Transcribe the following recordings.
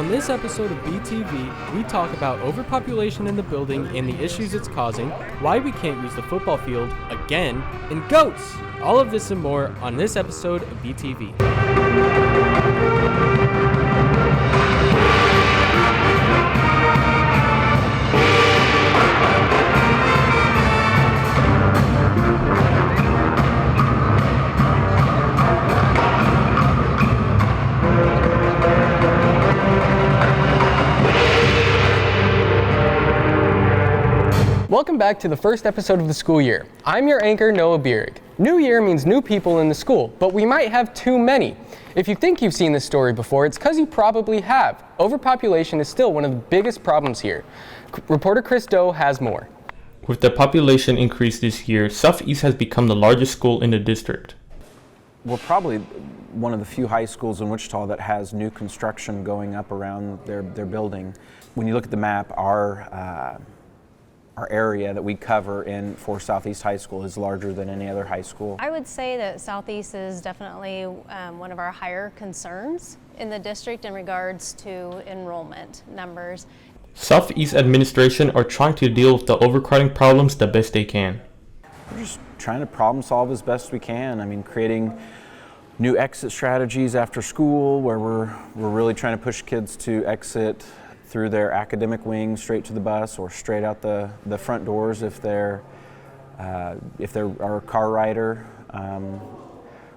On this episode of BTV, we talk about overpopulation in the building and the issues it's causing, why we can't use the football field again, and goats! All of this and more on this episode of BTV. Welcome back to the first episode of the school year. I'm your anchor, Noah Bierig. New year means new people in the school, but we might have too many. If you think you've seen this story before, it's because you probably have. Overpopulation is still one of the biggest problems here. Reporter Chris Doe has more. With the population increase this year, Southeast has become the largest school in the district. We're probably one of the few high schools in Wichita that has new construction going up around their building. When you look at the map, our area that we cover for Southeast High School is larger than any other high school. I would say that Southeast is definitely one of our higher concerns in the district in regards to enrollment numbers. Southeast administration are trying to deal with the overcrowding problems the best they can. We're just trying to problem solve as best we can. I mean, creating new exit strategies after school where we're really trying to push kids to exit through their academic wing straight to the bus or straight out the front doors if they're a car rider.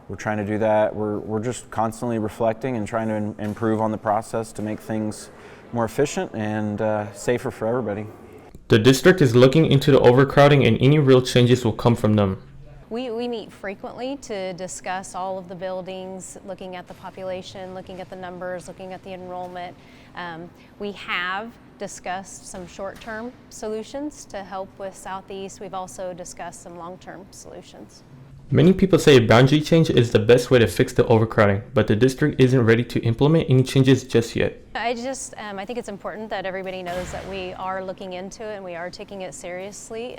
We're trying to do that. We're just constantly reflecting and trying to improve on the process to make things more efficient and safer for everybody. The district is looking into the overcrowding and any real changes will come from them. We meet frequently to discuss all of the buildings, looking at the population, looking at the numbers, looking at the enrollment. We have discussed some short-term solutions to help with Southeast. We've also discussed some long-term solutions. Many people say a boundary change is the best way to fix the overcrowding, but the district isn't ready to implement any changes just yet. I think it's important that everybody knows that we are looking into it and we are taking it seriously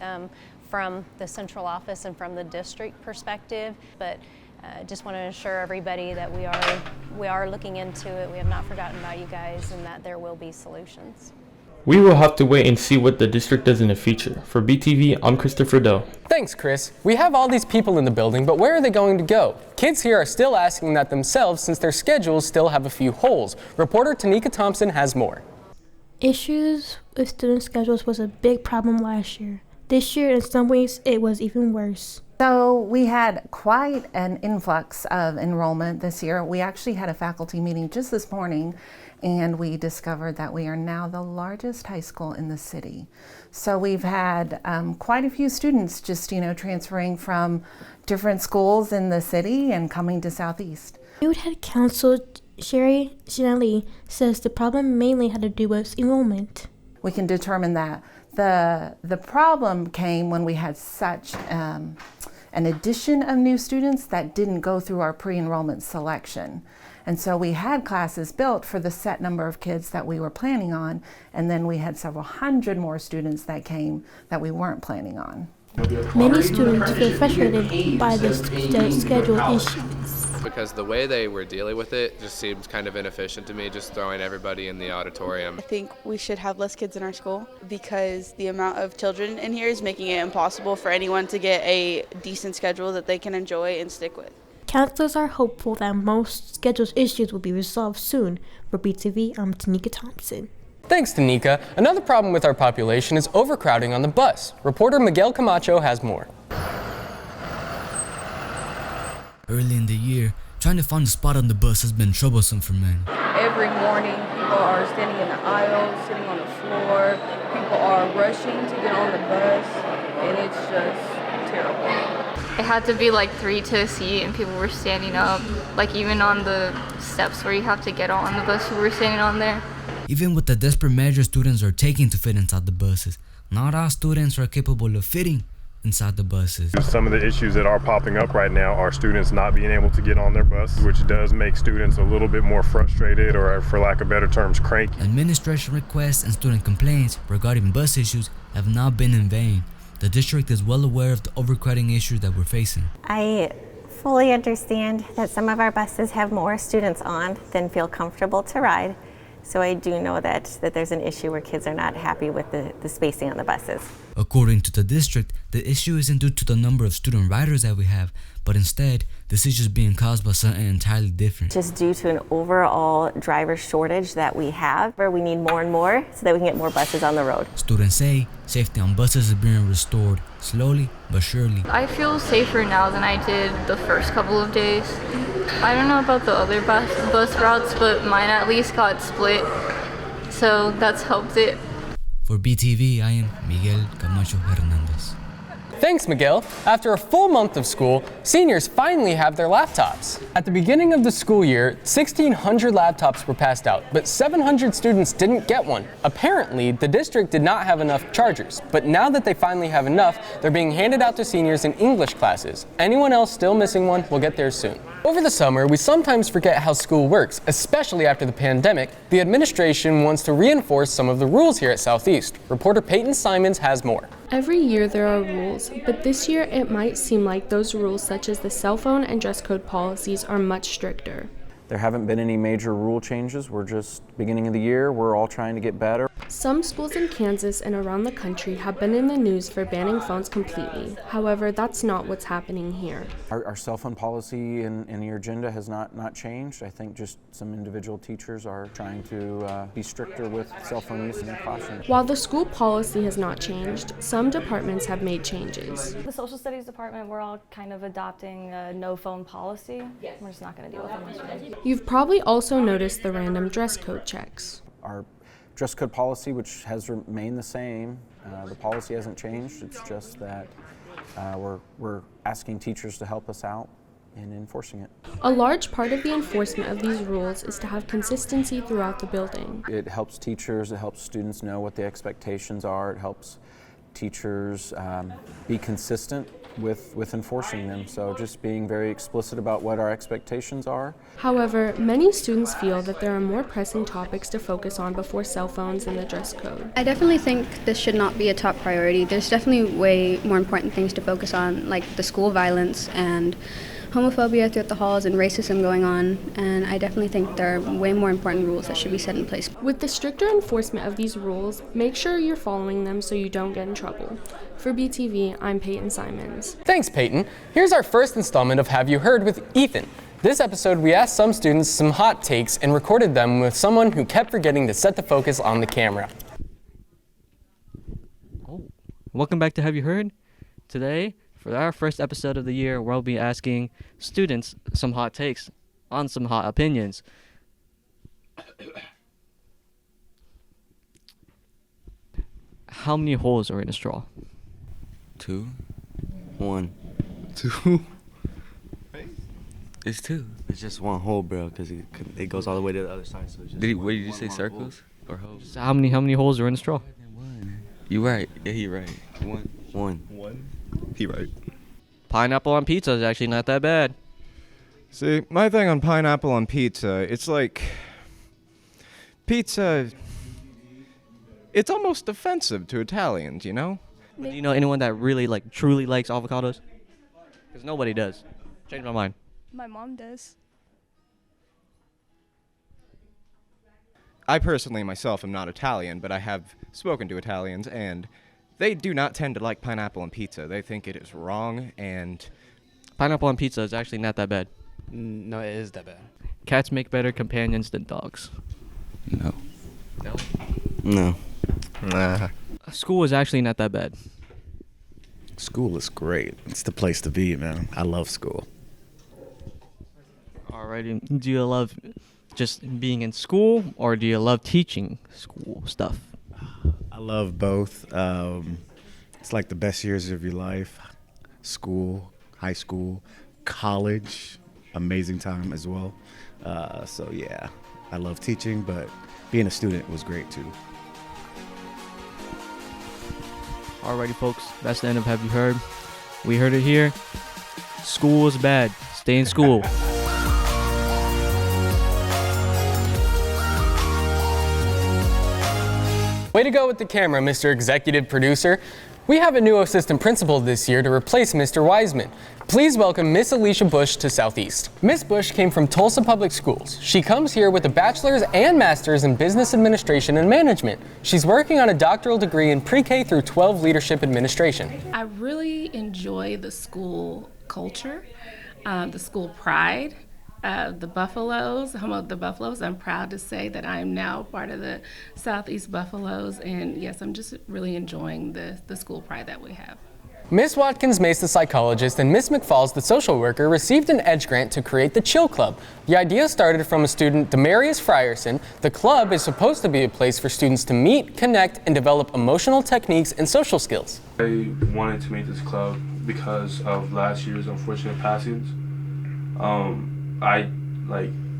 from the central office and from the district perspective, but just want to assure everybody that we are looking into it. We have not forgotten about you guys and that there will be solutions. We will have to wait and see what the district does in the future. For BTV, I'm Christopher Doe. Thanks, Chris. We have all these people in the building, but where are they going to go? Kids here are still asking that themselves since their schedules still have a few holes. Reporter Tanika Thompson has more. Issues with student schedules was a big problem last year. This year, in some ways, it was even worse. So we had quite an influx of enrollment this year. We actually had a faculty meeting just this morning, and we discovered that we are now the largest high school in the city. So we've had quite a few students just, transferring from different schools in the city and coming to Southeast. Youth Head Counsel Sherry Shinali says the problem mainly had to do with enrollment. We can determine that. The problem came when we had such an addition of new students that didn't go through our pre-enrollment selection. And so we had classes built for the set number of kids that we were planning on, and then we had several hundred more students that came that we weren't planning on. Many students feel frustrated by the schedule issues. Because the way they were dealing with it just seems kind of inefficient to me, just throwing everybody in the auditorium. I think we should have less kids in our school because the amount of children in here is making it impossible for anyone to get a decent schedule that they can enjoy and stick with. Counselors are hopeful that most schedules issues will be resolved soon. For BTV, I'm Tanika Thompson. Thanks, Tanika. Another problem with our population is overcrowding on the bus. Reporter Miguel Camacho has more. Early in the year, trying to find a spot on the bus has been troublesome for men. Every morning, people are standing in the aisle, sitting on the floor. People are rushing to get on the bus, and it's just terrible. It had to be like 3 to a seat, and people were standing up. Like even on the steps where you have to get on the bus, we were standing on there. Even with the desperate measures students are taking to fit inside the buses, not all students are capable of fitting inside the buses. Some of the issues that are popping up right now are students not being able to get on their bus, which does make students a little bit more frustrated or, for lack of better terms, cranky. Administration requests and student complaints regarding bus issues have not been in vain. The district is well aware of the overcrowding issues that we're facing. I fully understand that some of our buses have more students on than feel comfortable to ride. So I do know that there's an issue where kids are not happy with the spacing on the buses. According to the district, the issue isn't due to the number of student riders that we have, but instead, this issue is being caused by something entirely different. Just due to an overall driver shortage that we have, where we need more and more so that we can get more buses on the road. Students say safety on buses is being restored slowly but surely. I feel safer now than I did the first couple of days. I don't know about the other bus routes, but mine at least got split, so that's helped it. For BTV, I am Miguel Camacho Hernandez. Thanks, Miguel. After a full month of school, seniors finally have their laptops. At the beginning of the school year, 1,600 laptops were passed out, but 700 students didn't get one. Apparently, the district did not have enough chargers, but now that they finally have enough, they're being handed out to seniors in English classes. Anyone else still missing one will get theirs soon. Over the summer, we sometimes forget how school works, especially after the pandemic. The administration wants to reinforce some of the rules here at Southeast. Reporter Peyton Simons has more. Every year there are rules, but this year it might seem like those rules, such as the cell phone and dress code policies, are much stricter. There haven't been any major rule changes. We're just beginning of the year. We're all trying to get better. Some schools in Kansas and around the country have been in the news for banning phones completely. However, that's not what's happening here. Our cell phone policy in the agenda has not changed. I think just some individual teachers are trying to be stricter with cell phone use in the classroom. While the school policy has not changed, some departments have made changes. The social studies department, we're all kind of adopting a no phone policy. We're just not going to deal with them this year. You've probably also noticed the random dress code checks. Our dress code policy, which has remained the same, the policy hasn't changed. It's just that we're asking teachers to help us out in enforcing it. A large part of the enforcement of these rules is to have consistency throughout the building. It helps teachers, it helps students know what the expectations are, it helps teachers be consistent with enforcing them. So just being very explicit about what our expectations are. However, many students feel that there are more pressing topics to focus on before cell phones and the dress code. I definitely think this should not be a top priority. There's definitely way more important things to focus on, like the school violence and homophobia throughout the halls and racism going on, and I definitely think there are way more important rules that should be set in place. With the stricter enforcement of these rules, make sure you're following them so you don't get in trouble. For BTV, I'm Peyton Simons. Thanks, Peyton. Here's our first installment of Have You Heard with Ethan. This episode, we asked some students some hot takes and recorded them with someone who kept forgetting to set the focus on the camera. Welcome back to Have You Heard? Today, for our first episode of the year, we'll be asking students some hot takes on some hot opinions. How many holes are in a straw? 2. 1. 2. It's 2. It's just one hole, bro, because it goes all the way to the other side. So it's just What did you say, circles or holes? So how many holes are in a straw? You right. Yeah, he right. 1. He right. Pineapple on pizza is actually not that bad. See, my thing on pineapple on pizza, it's like pizza, it's almost offensive to Italians, you know? Do you know anyone that really, truly likes avocados? Because nobody does. Changed my mind. My mom does. I personally myself am not Italian, but I have spoken to Italians, and they do not tend to like pineapple on pizza. They think it is wrong, and Pineapple on pizza is actually not that bad. No, it is that bad. Cats make better companions than dogs. No. No? No. Nah. School is actually not that bad. School is great. It's the place to be, man. I love school. Alrighty. Do you love just being in school, or do you love teaching school stuff? I love both. It's like the best years of your life. School, high school, college, amazing time as well. So yeah, I love teaching, but being a student was great too. Alrighty, folks, that's the end of Have You Heard? We heard it here. School is bad. Stay in school. Way to go with the camera, Mr. Executive Producer. We have a new assistant principal this year to replace Mr. Wiseman. Please welcome Miss Alicia Bush to Southeast. Miss Bush came from Tulsa Public Schools. She comes here with a bachelor's and master's in business administration and management. She's working on a doctoral degree in pre-K through 12 leadership administration. I really enjoy the school culture, the school pride. The Buffaloes, home of the Buffaloes. I'm proud to say that I am now part of the Southeast Buffaloes, and yes, I'm just really enjoying the school pride that we have. Miss Watkins Mace, the psychologist, and Miss McFalls, the social worker, received an EDGE grant to create the Chill Club. The idea started from a student, Demarius Frierson. The club is supposed to be a place for students to meet, connect, and develop emotional techniques and social skills. I wanted to make this club because of last year's unfortunate passings. I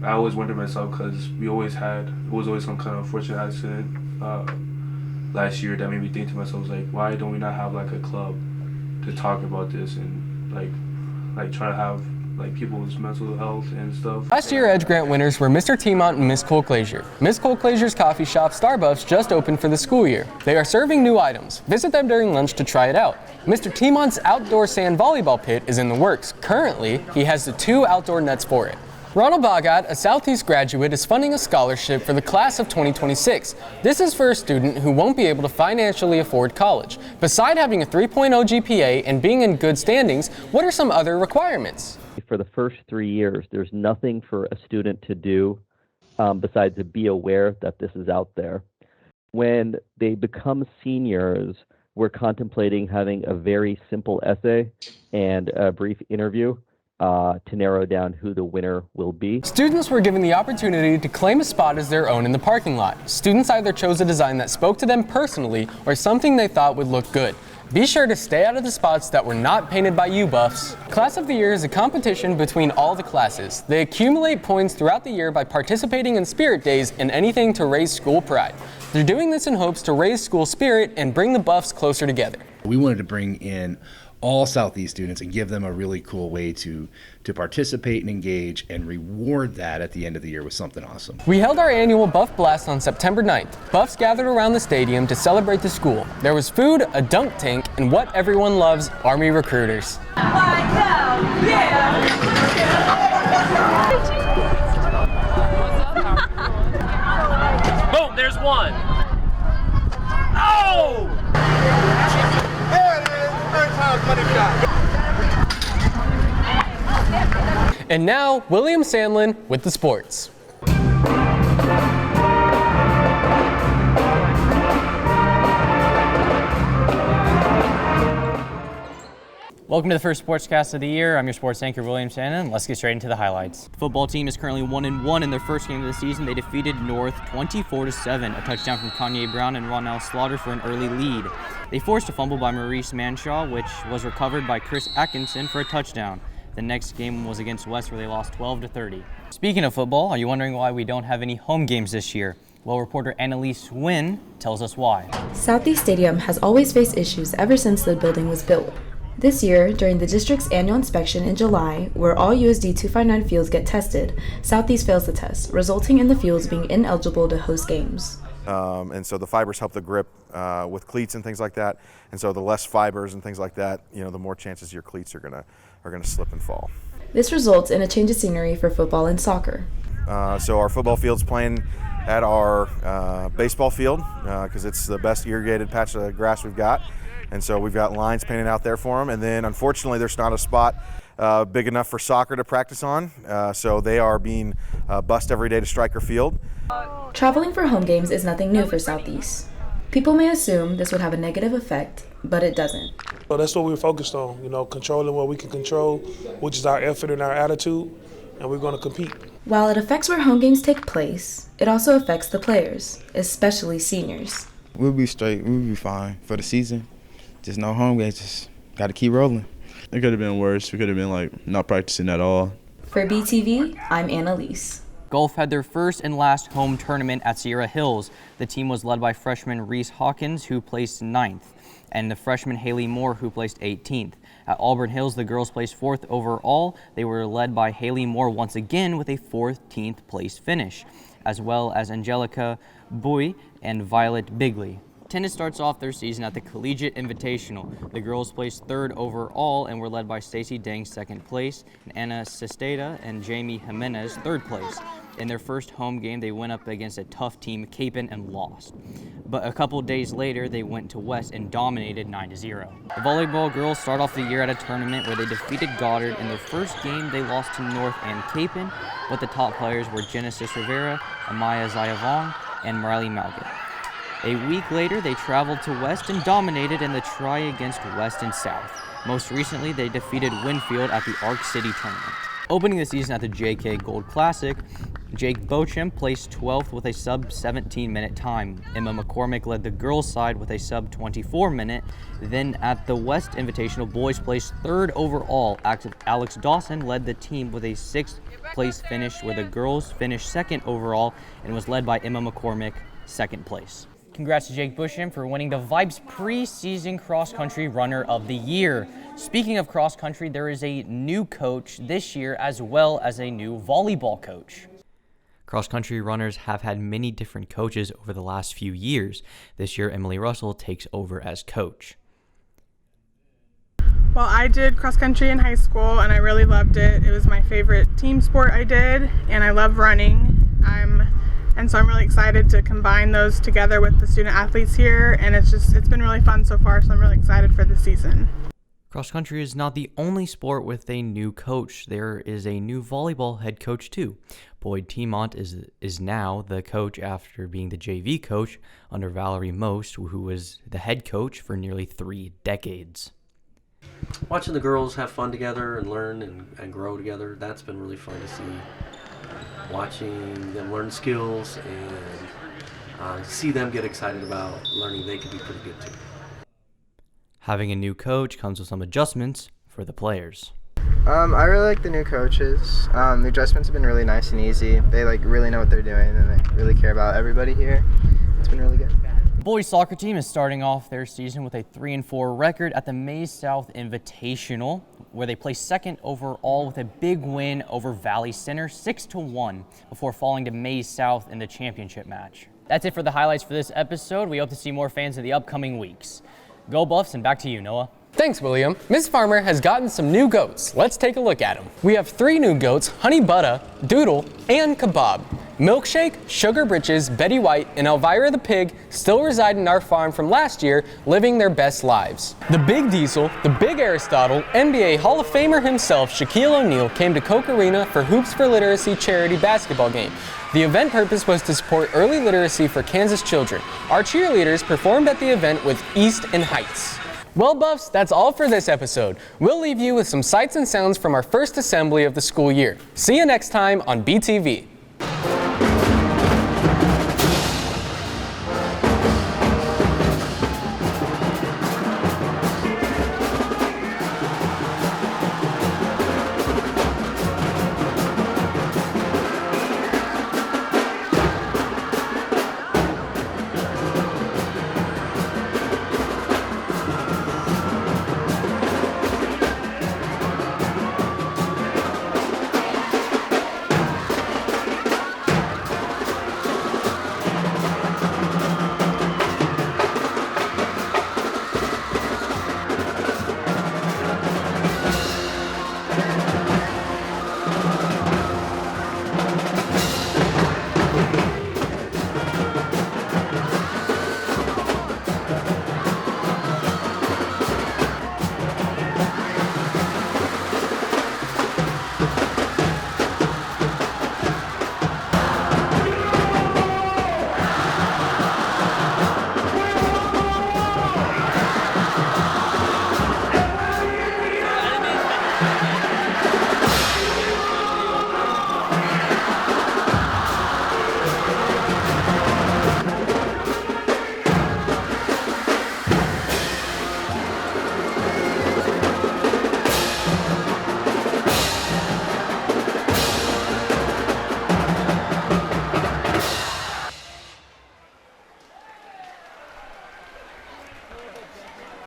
always wondered myself because it was always some kind of unfortunate accident last year that made me think to myself, like, why don't we not have like a club to talk about this and like try to have like people's mental health and stuff. Last year, EDGE grant winners were Mr. Teamont and Miss Cole Glazier. Miss Cole Glazier's coffee shop, Starbucks, just opened for the school year. They are serving new items. Visit them during lunch to try it out. Mr. Teamont's outdoor sand volleyball pit is in the works. Currently, he has the 2 outdoor nets for it. Ronald Bogat, a Southeast graduate, is funding a scholarship for the class of 2026. This is for a student who won't be able to financially afford college. Besides having a 3.0 GPA and being in good standings, what are some other requirements? For the first 3 years, there's nothing for a student to do besides to be aware that this is out there. When they become seniors, we're contemplating having a very simple essay and a brief interview to narrow down who the winner will be. Students were given the opportunity to claim a spot as their own in the parking lot. Students either chose a design that spoke to them personally or something they thought would look good. Be sure to stay out of the spots that were not painted by you buffs. Class of the Year is a competition between all the classes. They accumulate points throughout the year by participating in spirit days and anything to raise school pride. They're doing this in hopes to raise school spirit and bring the buffs closer together. We wanted to bring in all Southeast students and give them a really cool way to participate and engage and reward that at the end of the year with something awesome. We held our annual Buff Blast on September 9th. Buffs gathered around the stadium to celebrate the school. There was food, a dunk tank, and what everyone loves, Army recruiters. Boom, there's one. Oh! There it is, third time's money shot. And now, William Sandlin with the sports. Welcome to the first Sportscast of the year. I'm your sports anchor, William Shannon. Let's get straight into the highlights. The football team is currently 1-1 in their first game of the season. They defeated North 24-7. A touchdown from Kanye Brown and Ronell Slaughter for an early lead. They forced a fumble by Maurice Manshaw, which was recovered by Chris Atkinson for a touchdown. The next game was against West, where they lost 12-30. Speaking of football, are you wondering why we don't have any home games this year? Well, reporter Annalise Wynn tells us why. Southeast Stadium has always faced issues ever since the building was built. This year, during the district's annual inspection in July, where all USD 259 fields get tested, Southeast fails the test, resulting in the fields being ineligible to host games. And so the fibers help the grip with cleats and things like that. And so the less fibers and things like that, the more chances your cleats are gonna slip and fall. This results in a change of scenery for football and soccer. So our football field's playing at our baseball field because it's the best irrigated patch of grass we've got. And so we've got lines painted out there for them. And then unfortunately there's not a spot big enough for soccer to practice on. So they are being bussed every day to Stryker Field. Traveling for home games is nothing new for Southeast. People may assume this would have a negative effect, but it doesn't. So that's what we're focused on, controlling what we can control, which is our effort and our attitude, and we're going to compete. While it affects where home games take place, it also affects the players, especially seniors. We'll be straight, we'll be fine for the season. Just no home games, just got to keep rolling. It could have been worse. We could have been not practicing at all. For BTV, I'm Annalise. Golf had their first and last home tournament at Sierra Hills. The team was led by freshman Reese Hawkins, who placed 9th, and the freshman Haley Moore, who placed 18th. At Auburn Hills, the girls placed 4th overall. They were led by Haley Moore once again with a 14th place finish, as well as Angelica Boy and Violet Bigley. Tennis starts off their season at the Collegiate Invitational. The girls placed third overall and were led by Stacey Dang second place, and Anna Sesteda and Jamie Jimenez third place. In their first home game, they went up against a tough team, Capon, and lost. But a couple days later, they went to West and dominated 9-0. The volleyball girls start off the year at a tournament where they defeated Goddard. In their first game, they lost to North and Capon, but the top players were Genesis Rivera, Amaya Zayavong, and Marley Malgett. A week later, they traveled to West and dominated in the try against West and South. Most recently, they defeated Winfield at the Arc City tournament. Opening the season at the JK Gold Classic, Jake Beauchamp placed 12th with a sub-17-minute time. Emma McCormick led the girls' side with a sub-24-minute. Then at the West Invitational, boys placed third overall. Alex Dawson led the team with a sixth-place finish, where the girls finished second overall and was led by Emma McCormick, second place. Congrats to Jake Busham for winning the Vibes Preseason Cross Country Runner of the Year. Speaking of cross country, there is a new coach this year as well as a new volleyball coach. Cross country runners have had many different coaches over the last few years. This year, Emily Russell takes over as coach. Well, I did cross country in high school and I really loved it. It was my favorite team sport I did, and I love running. And so I'm really excited to combine those together with the student athletes here, and it's been really fun so far, so I'm really excited for the season. Cross country is not the only sport with a new coach. There is a new volleyball head coach too. Boyd Tiemont is now the coach after being the JV coach under Valerie Most, who was the head coach for nearly 3 decades. Watching the girls have fun together and learn and grow together, that's been really fun to see. Watching them learn skills and see them get excited about learning they can be pretty good too. Having a new coach comes with some adjustments for the players. I really like the new coaches. The adjustments have been really nice and easy. They really know what they're doing, and they really care about everybody here. It's been really good. The boys soccer team is starting off their season with a 3-4 record at the Mays South Invitational, where they placed second overall with a big win over Valley Center 6-1 before falling to Mays South in the championship match. That's it for the highlights for this episode. We hope to see more fans in the upcoming weeks. Go Buffs, and back to you, Noah. Thanks, William. Ms. Farmer has gotten some new goats. Let's take a look at them. We have 3 new goats, Honey Butter, Doodle, and Kebab. Milkshake, Sugar Britches, Betty White, and Elvira the Pig still reside in our farm from last year, living their best lives. The Big Diesel, the Big Aristotle, NBA Hall of Famer himself, Shaquille O'Neal, came to Koch Arena for Hoops for Literacy charity basketball game. The event purpose was to support early literacy for Kansas children. Our cheerleaders performed at the event with East and Heights. Well, Buffs, that's all for this episode. We'll leave you with some sights and sounds from our first assembly of the school year. See you next time on BTV.